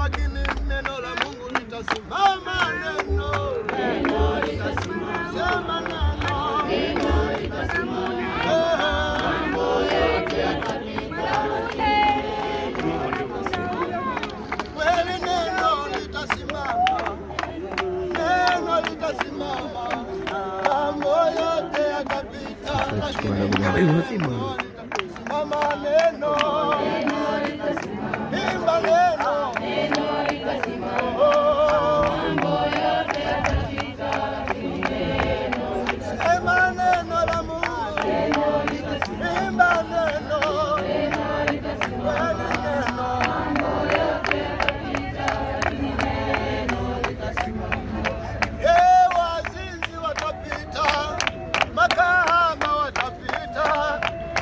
lakini neno la Mungu litasimama. Neno litasimama. Sema neno litasimama. Mambo yote yatapita. Kweli neno litasimama. Neno litasimama. Mambo yote yatapita. Mama neno imba neno mambo yote yatapita. Sema neno la Mungu imba neno mambo yote yatapita. Wazinzi watapita, makahaba watapita,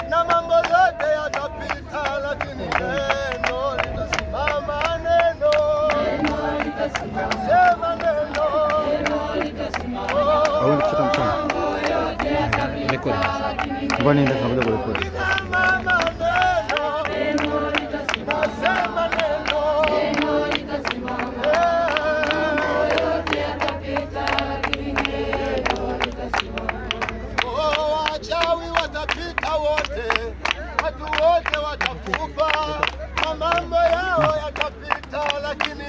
na mambo yote yatapita, lakini neno litasimama. Neno litasimama. Sema neno litasimama. Mambo yote yatapita, lakini neno litasimama. Neno litasimama. Sema neno litasimama. Mambo yote yatapita, lakini neno litasimama. Wachawi watapita wote, watu wote watakufa, na mambo yao yatapita, lakini